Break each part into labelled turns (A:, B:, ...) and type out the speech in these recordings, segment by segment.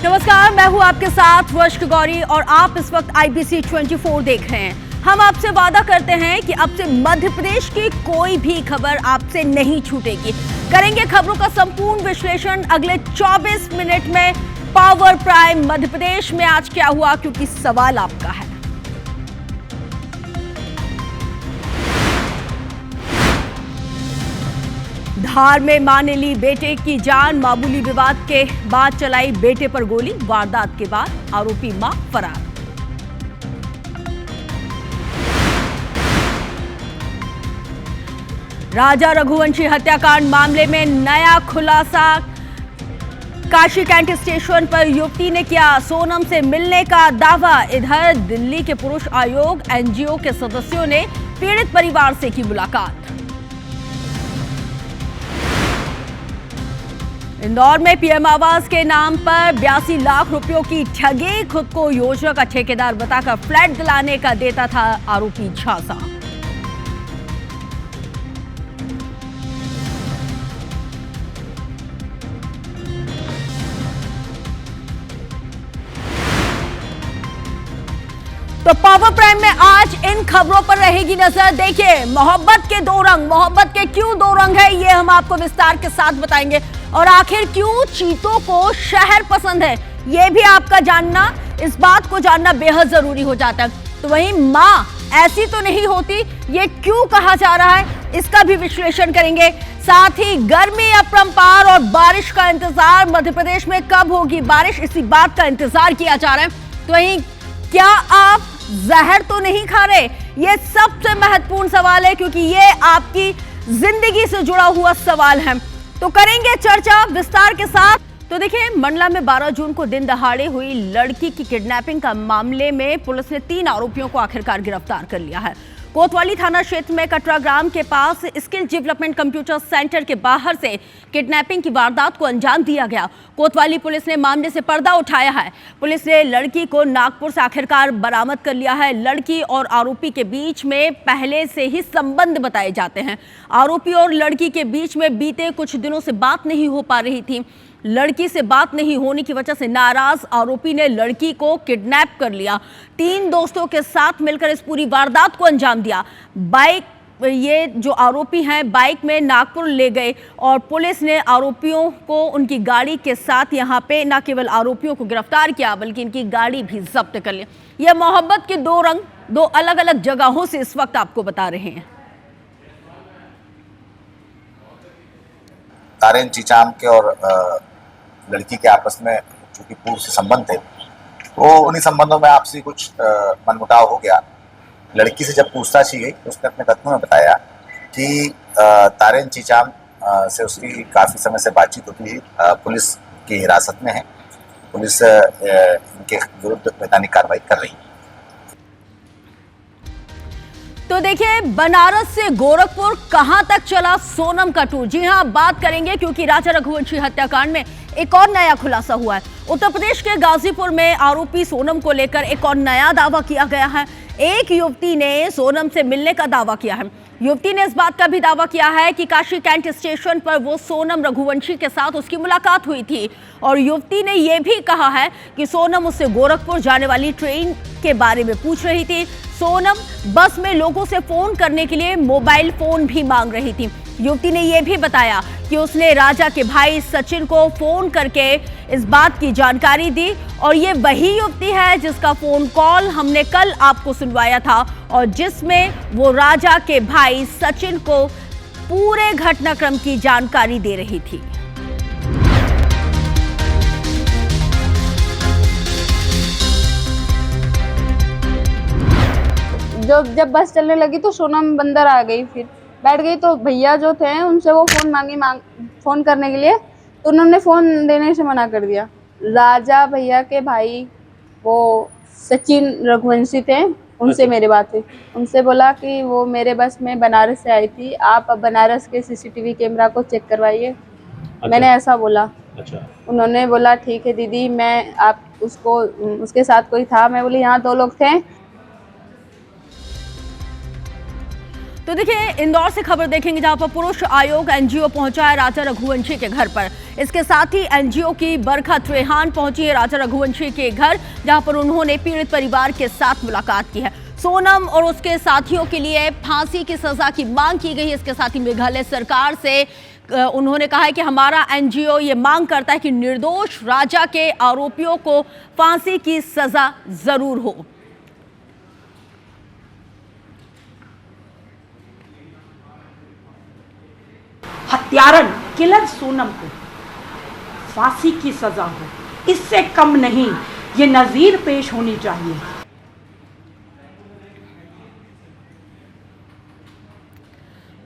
A: नमस्कार, मैं हूं आपके साथ वर्ष गौरी और आप इस वक्त IBC 24 देख रहे हैं। हम आपसे वादा करते हैं कि अब से मध्य प्रदेश की कोई भी खबर आपसे नहीं छूटेगी। करेंगे खबरों का संपूर्ण विश्लेषण अगले 24 मिनट में। पावर प्राइम मध्य प्रदेश में आज क्या हुआ, क्योंकि सवाल आपका है। धार में मां ने ली बेटे की जान, मामूली विवाद के बाद चलाई बेटे पर गोली। वारदात के बाद आरोपी मां फरार। राजा रघुवंशी हत्याकांड मामले में नया खुलासा। काशी कैंट स्टेशन पर युवती ने किया सोनम से मिलने का दावा। इधर दिल्ली के पुरुष आयोग NGO के सदस्यों ने पीड़ित परिवार से की मुलाकात। इंदौर में PM आवास के नाम पर 82 लाख रुपयों की ठगी। खुद को योजना का ठेकेदार बताकर फ्लैट दिलाने का देता था आरोपी झांसा। तो पावर प्राइम में आज इन खबरों पर रहेगी नजर। देखिए, मोहब्बत के दो रंग, मोहब्बत के क्यों दो रंग है, ये हम आपको विस्तार के साथ बताएंगे। और आखिर क्यों चीतों को शहर पसंद है, ये भी आपका जानना, इस बात को जानना बेहद जरूरी हो जाता है। तो वहीं मां ऐसी तो नहीं होती, ये क्यों कहा जा रहा है, इसका भी विश्लेषण करेंगे। साथ ही गर्मी अपरंपार और बारिश का इंतजार। मध्य प्रदेश में कब होगी बारिश, इसी बात का इंतजार किया जा रहा है। तो वहीं क्या आप जहर तो नहीं खा रहे, ये सबसे महत्वपूर्ण सवाल है, क्योंकि ये आपकी जिंदगी से जुड़ा हुआ सवाल है। तो करेंगे चर्चा विस्तार के साथ। तो देखिए, मंडला में 12 जून को दिन दहाड़े हुई लड़की की किडनैपिंग का मामले में पुलिस ने 3 आरोपियों को आखिरकार गिरफ्तार कर लिया है। कोतवाली थाना क्षेत्र में कटरा ग्राम के पास स्किल डेवलपमेंट कंप्यूटर सेंटर के बाहर से किडनैपिंग की वारदात को अंजाम दिया गया। कोतवाली पुलिस ने मामले से पर्दा उठाया है। पुलिस ने लड़की को नागपुर से आखिरकार बरामद कर लिया है। लड़की और आरोपी के बीच में पहले से ही संबंध बताए जाते हैं। आरोपी और लड़की के बीच में बीते कुछ दिनों से बात नहीं हो पा रही थी। लड़की से बात नहीं होने की वजह से नाराज आरोपी ने लड़की को किडनैप कर लिया। 3 दोस्तों के साथ मिलकर इस पूरी वारदात को अंजाम दिया। ये जो आरोपी हैं बाइक में नागपुर ले गए और पुलिस ने आरोपियों को उनकी गाड़ी के साथ यहाँ पे न केवल आरोपियों को गिरफ्तार किया, बल्कि इनकी गाड़ी भी जब्त कर ली। यह मोहब्बत के दो रंग 2 अलग अलग जगहों से इस वक्त आपको बता रहे हैं।
B: तारेन चीचाम के और लड़की के आपस में चूंकि पूर्व से संबंध थे, वो उन्हीं संबंधों में आपसी कुछ मनमुटाव हो गया। लड़की से जब पूछताछ की गई तो उसने अपने कथनों में बताया कि तारेन चीचाम से उसकी काफ़ी समय से बातचीत होती है। पुलिस की हिरासत में है, पुलिस इनके विरुद्ध वैधानिक कार्रवाई कर रही है।
A: तो देखिए, बनारस से गोरखपुर कहां तक चला सोनम का टूर। जी हां, बात करेंगे क्योंकि राजा रघुवंशी हत्याकांड में एक और नया खुलासा हुआ है। उत्तर प्रदेश के गाजीपुर में आरोपी सोनम को लेकर एक और नया दावा किया गया है। एक युवती ने सोनम से मिलने का दावा किया है। युवती ने इस बात का भी दावा किया है कि काशी कैंट स्टेशन पर वो सोनम रघुवंशी के साथ उसकी मुलाकात हुई थी। और युवती ने यह भी कहा है कि सोनम उससे गोरखपुर जाने वाली ट्रेन के बारे में पूछ रही थी। सोनम बस में लोगों से फोन करने के लिए मोबाइल फोन भी मांग रही थी। युवती ने यह भी बताया कि उसने राजा के भाई सचिन को फोन करके इस बात की जानकारी दी। और ये वही युवती है जिसका फोन कॉल हमने कल आपको सुनवाया था और जिसमें वो राजा के भाई सचिन को पूरे घटनाक्रम की जानकारी दे रही थी।
C: जब बस चलने लगी तो सोनम अंदर आ गई, फिर बैठ गई। तो भैया जो थे उनसे वो फोन करने के लिए, तो उन्होंने फोन देने से मना कर दिया। राजा भैया के भाई वो सचिन रघुवंशी थे, उनसे मेरी बात हुई। उनसे बोला कि वो मेरे बस में बनारस से आई थी, आप अब बनारस के CCTV कैमरा को चेक करवाइए। अच्छा। मैंने ऐसा बोला। अच्छा। उन्होंने बोला ठीक है दीदी, मैं आप उसके साथ कोई था। मैं बोली यहाँ 2 लोग थे।
A: तो देखिए इंदौर से खबर देखेंगे जहां पर पुरुष आयोग एनजीओ पहुंचा है राजा रघुवंशी के घर पर। इसके साथ ही एनजीओ की बरखा त्रेहान पहुंची है राजा रघुवंशी के घर, जहां पर उन्होंने पीड़ित परिवार के साथ मुलाकात की है। सोनम और उसके साथियों के लिए फांसी की सजा की मांग की गई है। इसके साथ ही मेघालय सरकार से उन्होंने कहा है कि हमारा एनजीओ ये मांग करता है कि निर्दोष राजा के आरोपियों को फांसी की सजा जरूर हो।
D: हत्यारन किलर सोनम को फांसी की सजा हो, इससे कम नहीं ये नजीर पेश होनी चाहिए।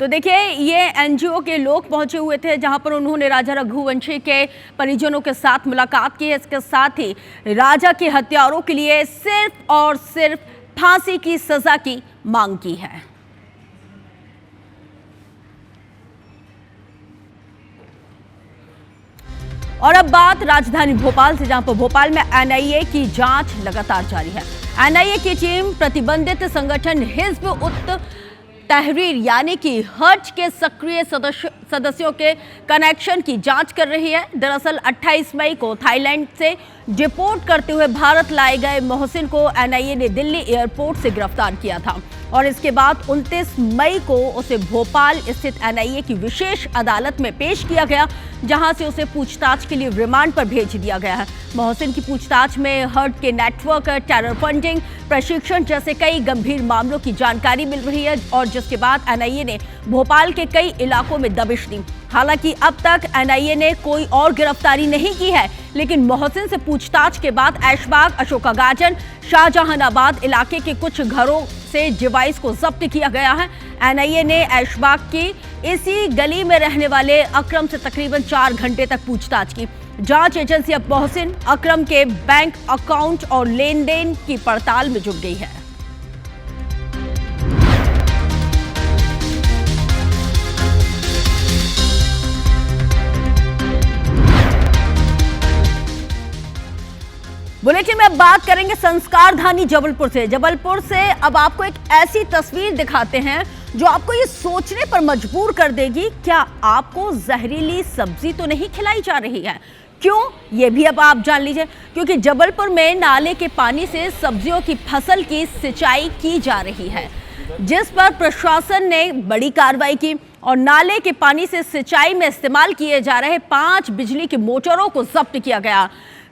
A: तो देखिए ये एनजीओ के लोग पहुंचे हुए थे जहां पर उन्होंने राजा रघुवंशी के परिजनों के साथ मुलाकात की है। इसके साथ ही राजा के हत्यारों के लिए सिर्फ और सिर्फ फांसी की सजा की मांग की है। और अब बात राजधानी भोपाल से, जहां पर भोपाल में एनआईए की जांच लगातार जारी है। एनआईए की टीम प्रतिबंधित संगठन हिज्ब उत तहरीर यानी कि हर्ज के सक्रिय सदस्यों के कनेक्शन की जांच कर रही है। दरअसल 28 मई को थाईलैंड से डिपोर्ट करते हुए भारत लाए गए मोहसिन को एनआईए ने दिल्ली एयरपोर्ट से गिरफ्तार किया था और इसके बाद 29 मई को उसे भोपाल स्थित एनआईए की विशेष अदालत में पेश किया गया, जहां से उसे पूछताछ के लिए रिमांड पर भेज दिया गया है। मोहसिन की पूछताछ में हर्ट के नेटवर्क, टेरर फंडिंग, प्रशिक्षण जैसे कई गंभीर मामलों की जानकारी मिल रही है और जिसके बाद एनआईए ने भोपाल के कई इलाकों में दबिश दी। हालांकि अब तक एनआईए ने कोई और गिरफ्तारी नहीं की है, लेकिन मोहसिन से पूछताछ के बाद ऐशबाग, अशोका गार्डन, शाहजहानाबाद इलाके के कुछ घरों से डिवाइस को जब्त किया गया है। एनआईए ने ऐशबाग की इसी गली में रहने वाले अकरम से तकरीबन 4 घंटे तक पूछताछ की। जांच एजेंसी अब मोहसिन, अकरम के बैंक अकाउंट और लेन देन की पड़ताल में जुट गई है। बुलेटिन में अब बात करेंगे संस्कारधानी जबलपुर से। जबलपुर से अब आपको एक ऐसी तस्वीर दिखाते हैं जो आपको ये सोचने पर मजबूर कर देगी, क्या आपको जहरीली सब्जी तो नहीं खिलाई जा रही है? क्यों, ये भी अब आप जान लीजिए। क्योंकि जबलपुर में नाले के पानी से सब्जियों की फसल की सिंचाई की जा रही है, जिस पर प्रशासन ने बड़ी कार्रवाई की और नाले के पानी से सिंचाई में इस्तेमाल किए जा रहे 5 बिजली की मोटरों को जब्त किया गया।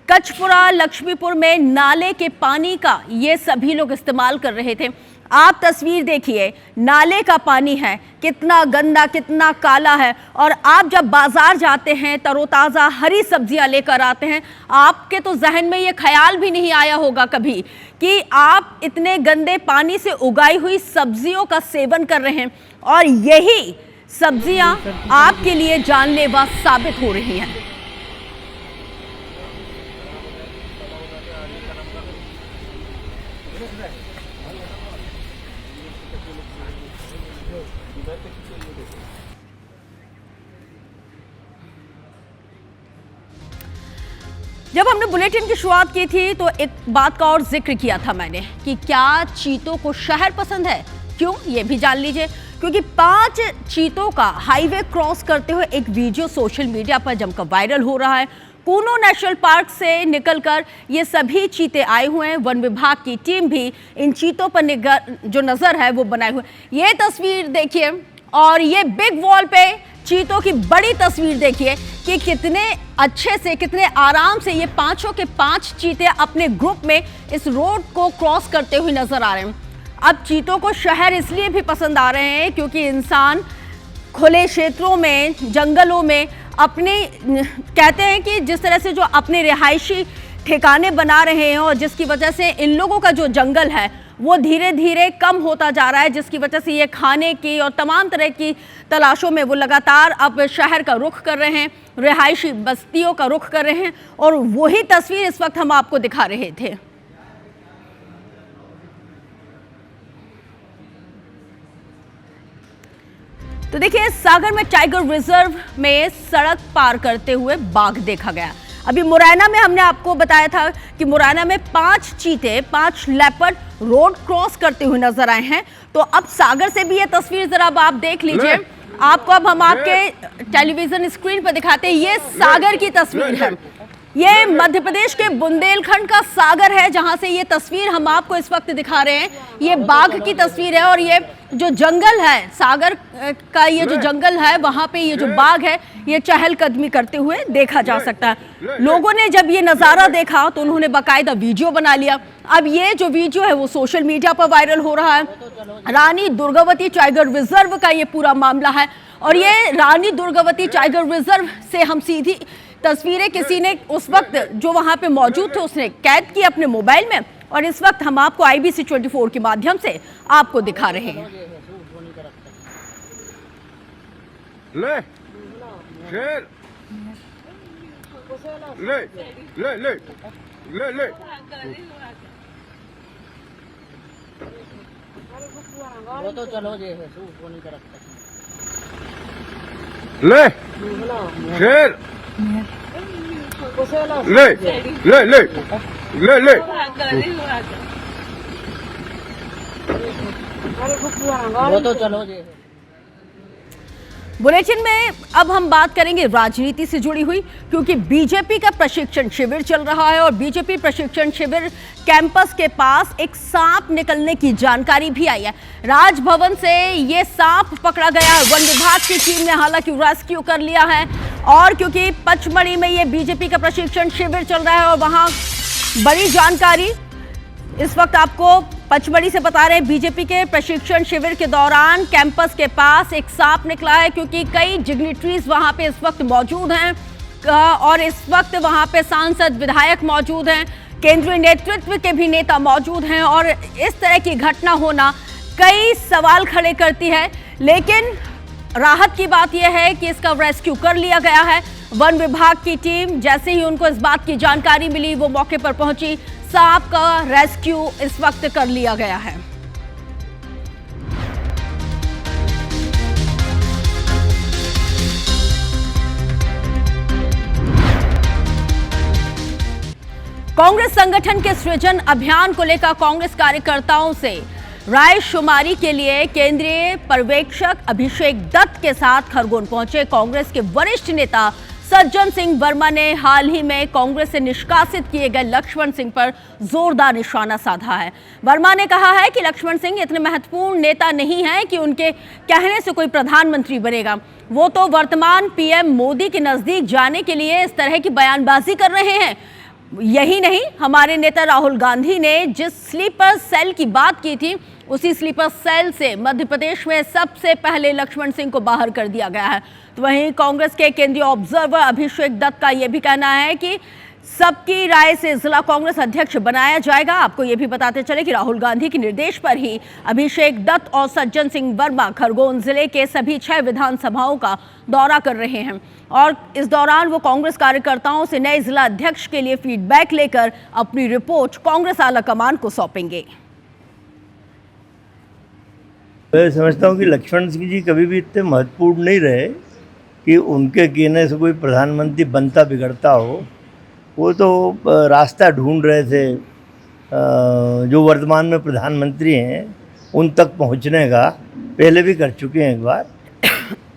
A: कचपुरा, लक्ष्मीपुर में नाले के पानी का ये सभी लोग इस्तेमाल कर रहे थे। आप तस्वीर देखिए, नाले का पानी है, कितना गंदा, कितना काला है। और आप जब बाजार जाते हैं, तरोताज़ा हरी सब्जियां लेकर आते हैं, आपके तो जहन में ये ख्याल भी नहीं आया होगा कभी कि आप इतने गंदे पानी से उगाई हुई सब्जियों का सेवन कर रहे हैं और यही सब्जियां आपके लिए जानलेवा साबित हो रही हैं। जब हमने बुलेटिन की शुरुआत की थी तो एक बात का और जिक्र किया था मैंने कि क्या चीतों को शहर पसंद है? क्यों, ये भी जान लीजिए। क्योंकि 5 चीतों का हाईवे क्रॉस करते हुए एक वीडियो सोशल मीडिया पर जमकर वायरल हो रहा है। कूनो नेशनल पार्क से निकलकर ये सभी चीते आए हुए हैं। वन विभाग की टीम भी इन चीतों पर जो नजर है वो बनाए हुए। ये तस्वीर देखिए और ये बिग वॉल पे चीतों की बड़ी तस्वीर देखिए कि कितने अच्छे से, कितने आराम से ये 5 के 5 चीते अपने ग्रुप में इस रोड को क्रॉस करते हुए नजर आ रहे हैं। अब चीतों को शहर इसलिए भी पसंद आ रहे हैं क्योंकि इंसान खुले क्षेत्रों में, जंगलों में अपने, कहते हैं कि जिस तरह से जो अपने रिहायशी ठिकाने बना रहे हैं और जिसकी वजह से इन लोगों का जो जंगल है वो धीरे धीरे कम होता जा रहा है, जिसकी वजह से ये खाने की और तमाम तरह की तलाशों में वो लगातार अब शहर का रुख कर रहे हैं, रिहायशी बस्तियों का रुख कर रहे हैं। और वही तस्वीर इस वक्त हम आपको दिखा रहे थे। तो देखिए, सागर में टाइगर रिजर्व में सड़क पार करते हुए बाघ देखा गया। अभी मुरैना में हमने आपको बताया था कि मुरैना में 5 चीते, 5 लेपर्ड रोड क्रॉस करते हुए नजर आए हैं। तो अब सागर से भी ये तस्वीर जरा अब आप देख लीजिए। आपको अब हम आपके टेलीविजन स्क्रीन पर दिखाते हैं, ये सागर की तस्वीर है। ये मध्य प्रदेश के बुंदेलखंड का सागर है, जहां से ये तस्वीर हम आपको इस वक्त दिखा रहे हैं। ये बाघ की तस्वीर है और ये जो जंगल है, सागर का ये जो जंगल है, वहां पे ये जो बाघ है ये चहलकदमी करते हुए देखा जा सकता है। लोगों ने जब ये नज़ारा देखा तो उन्होंने बाकायदा वीडियो बना लिया। अब ये जो वीडियो है वो सोशल मीडिया पर वायरल हो रहा है। रानी दुर्गावती टाइगर रिजर्व का ये पूरा मामला है और ये रानी दुर्गावती टाइगर रिजर्व से हम सीधी तस्वीरें किसी ने उस वक्त जो वहां पे मौजूद थे उसने कैद की अपने मोबाइल में और इस वक्त हम आपको IBC 24 के माध्यम से आपको दिखा रहे हैं।
E: ले शेर ले ले ले ले ले
F: वो तो चलो जे है वो नहीं कर सकता
E: ले शेर ले ले ले ले ले
F: वो तो चलो जे है।
A: बुलेटिन में अब हम बात करेंगे राजनीति से जुड़ी हुई, क्योंकि बीजेपी का प्रशिक्षण शिविर चल रहा है और बीजेपी प्रशिक्षण शिविर कैंपस के पास एक सांप निकलने की जानकारी भी आई है। राजभवन से ये सांप पकड़ा गया। वन विभाग की टीम ने हालांकि रेस्क्यू कर लिया है और क्योंकि पचमढ़ी में ये बीजेपी का प्रशिक्षण शिविर चल रहा है और वहां बड़ी जानकारी इस वक्त आपको पचमढ़ी से बता रहे हैं। बीजेपी के प्रशिक्षण शिविर के दौरान कैंपस के पास एक सांप निकला है, क्योंकि कई डिग्निटरीज वहां पे इस वक्त मौजूद हैं और इस वक्त वहां पे सांसद, विधायक मौजूद हैं, केंद्रीय नेतृत्व के भी नेता मौजूद हैं और इस तरह की घटना होना कई सवाल खड़े करती है। लेकिन राहत की बात यह है कि इसका रेस्क्यू कर लिया गया है। वन विभाग की टीम जैसे ही उनको इस बात की जानकारी मिली वो मौके पर पहुंची। सांप का रेस्क्यू इस वक्त कर लिया गया है। कांग्रेस संगठन के सृजन अभियान को लेकर कांग्रेस कार्यकर्ताओं से राय शुमारी के लिए केंद्रीय पर्यवेक्षक अभिषेक दत्त के साथ खरगोन पहुंचे कांग्रेस के वरिष्ठ नेता सज्जन सिंह वर्मा ने हाल ही में कांग्रेस से निष्कासित किए गए लक्ष्मण सिंह पर जोरदार निशाना साधा है। वर्मा ने कहा है कि लक्ष्मण सिंह इतने महत्वपूर्ण नेता नहीं हैं कि उनके कहने से कोई प्रधानमंत्री बनेगा। वो तो वर्तमान PM मोदी के नजदीक जाने के लिए इस तरह की बयानबाजी कर रहे हैं। यही नहीं, हमारे नेता राहुल गांधी ने जिस स्लीपर सेल की बात की थी उसी स्लीपर सेल से मध्य प्रदेश में सबसे पहले लक्ष्मण सिंह को बाहर कर दिया गया है। तो वहीं कांग्रेस के केंद्रीय ऑब्जर्वर अभिषेक दत्त का यह भी कहना है कि सबकी राय से जिला कांग्रेस अध्यक्ष बनाया जाएगा। आपको यह भी बताते चले कि राहुल गांधी के निर्देश पर ही अभिषेक दत्त और सज्जन सिंह वर्मा खरगोन जिले के सभी 6 विधानसभाओं का दौरा कर रहे हैं और इस दौरान वो कांग्रेस कार्यकर्ताओं से नए जिला अध्यक्ष के लिए फीडबैक लेकर अपनी रिपोर्ट कांग्रेस आला कमान को सौंपेंगे।
G: मैं समझता हूँ कि लक्ष्मण सिंह जी कभी भी इतने महत्वपूर्ण नहीं रहे कि उनके कहने से कोई प्रधानमंत्री बनता बिगड़ता हो। वो तो रास्ता ढूंढ रहे थे जो वर्तमान में प्रधानमंत्री हैं उन तक पहुंचने का, पहले भी कर चुके हैं एक बार।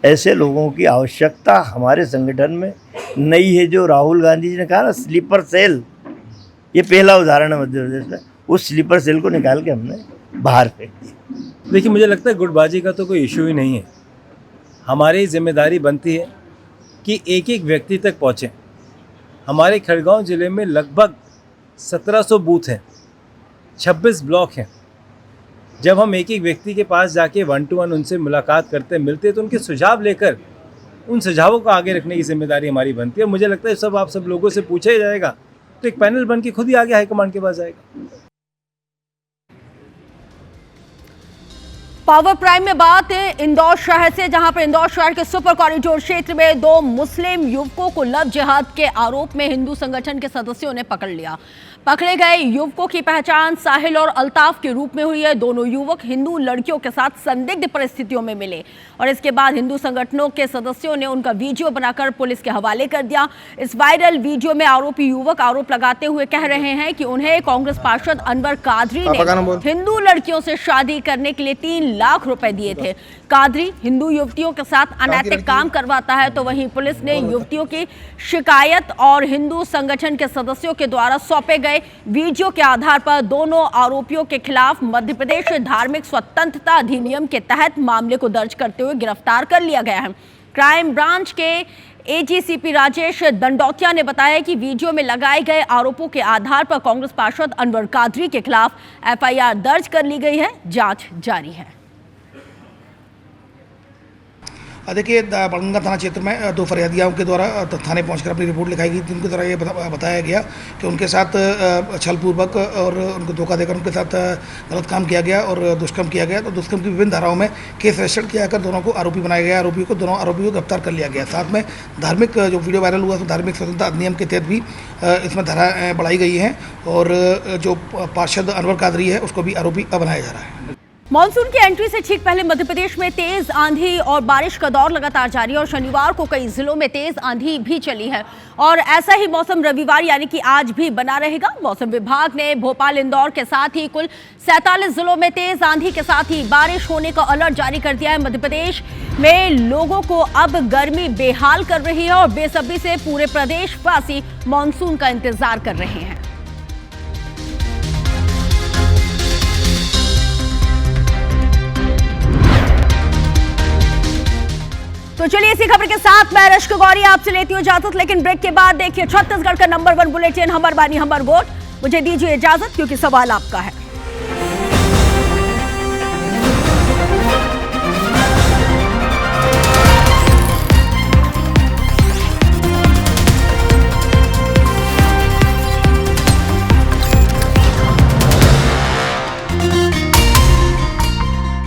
G: ऐसे लोगों की आवश्यकता हमारे संगठन में नहीं है। जो राहुल गांधी जी ने कहा ना स्लीपर सेल, ये पहला उदाहरण है मध्य प्रदेश में। उस स्लीपर सेल को निकाल के हमने बाहर फेंक दिया।
H: देखिए, मुझे लगता है गुटबाजी का तो कोई इशू ही नहीं है। हमारी जिम्मेदारी बनती है कि एक एक व्यक्ति तक पहुँचें। हमारे खड़गांव ज़िले में लगभग 1700 बूथ हैं, 26 ब्लॉक हैं। जब हम एक एक व्यक्ति के पास जाके 1 to 1 उनसे मुलाकात करते मिलते तो उनके सुझाव लेकर उन सुझावों को आगे रखने की जिम्मेदारी हमारी बनती है। मुझे लगता है सब आप सब लोगों से पूछा ही जाएगा तो एक पैनल बन के खुद ही आगे हाईकमान के पास जाएगा।
A: पावर प्राइम में बात है इंदौर शहर से, जहां पर इंदौर शहर के सुपर कॉरिडोर क्षेत्र में 2 मुस्लिम युवकों को लव जिहाद के आरोप में हिंदू संगठन के सदस्यों ने पकड़ लिया। पकड़े गए युवकों की पहचान साहिल और अल्ताफ के रूप में हुई है। दोनों युवक हिंदू लड़कियों के साथ संदिग्ध परिस्थितियों में मिले और इसके बाद हिंदू संगठनों के सदस्यों ने उनका वीडियो बनाकर पुलिस के हवाले कर दिया। इस वायरल वीडियो में आरोपी युवक आरोप लगाते हुए कह रहे हैं कि उन्हें कांग्रेस पार्षद अनवर कादरी ने हिंदू लड़कियों से शादी करने के लिए 3 लाख रुपए दिए थे। कादरी हिंदू युवतियों के साथ अनैतिक काम करवाता है, तो वहीं पुलिस ने युवतियों की शिकायत और हिंदू संगठन के सदस्यों के द्वारा सौंपे गए वीडियो के आधार पर दोनों आरोपियों के खिलाफ मध्य प्रदेश धार्मिक स्वतंत्रता अधिनियम के तहत मामले को दर्ज करते हुए गिरफ्तार कर लिया गया है। क्राइम ब्रांच के एजीसीपी राजेश दंडौतिया ने बताया कि वीडियो में लगाए गए आरोपों के आधार पर कांग्रेस पार्षद अनवर कादरी के खिलाफ एफआईआर दर्ज कर ली गई है, जांच जारी है।
I: देखिए, बड़गंगा थाना क्षेत्र में 2 फरियादियों के द्वारा थाने पहुंचकर अपनी रिपोर्ट लिखाई गई। जिनके द्वारा ये बताया गया कि उनके साथ छलपूर्वक और उनको धोखा देकर उनके साथ गलत काम किया गया और दुष्कर्म किया गया। तो दुष्कर्म की विभिन्न धाराओं में केस रजिस्टर्ड किया कर दोनों को आरोपी बनाया गया। दोनों आरोपियों को गिरफ्तार कर लिया गया। साथ में धार्मिक जो वीडियो वायरल हुआ तो धार्मिक स्वतंत्रता अधिनियम के तहत भी इसमें धारा बढ़ाई गई हैं और जो पार्षद अनवर कादरी है उसको भी आरोपी बनाया जा रहा है।
A: मॉनसून की एंट्री से ठीक पहले मध्य प्रदेश में तेज आंधी और बारिश का दौर लगातार जारी है और शनिवार को कई जिलों में तेज आंधी भी चली है और ऐसा ही मौसम रविवार यानी कि आज भी बना रहेगा। मौसम विभाग ने भोपाल, इंदौर के साथ ही कुल 47 जिलों में तेज आंधी के साथ ही बारिश होने का अलर्ट जारी कर दिया है। मध्य प्रदेश में लोगों को अब गर्मी बेहाल कर रही है और बेसब्री से पूरे प्रदेशवासी मॉनसून का इंतजार कर रहे हैं। तो चलिए इसी खबर के साथ मैं रश्क गौरी आपसे लेती हूँ इजाजत, लेकिन ब्रेक के बाद देखिए छत्तीसगढ़ का नंबर 1 बुलेटिन हमर बानी हमर वोट। मुझे दीजिए इजाजत क्योंकि सवाल आपका है।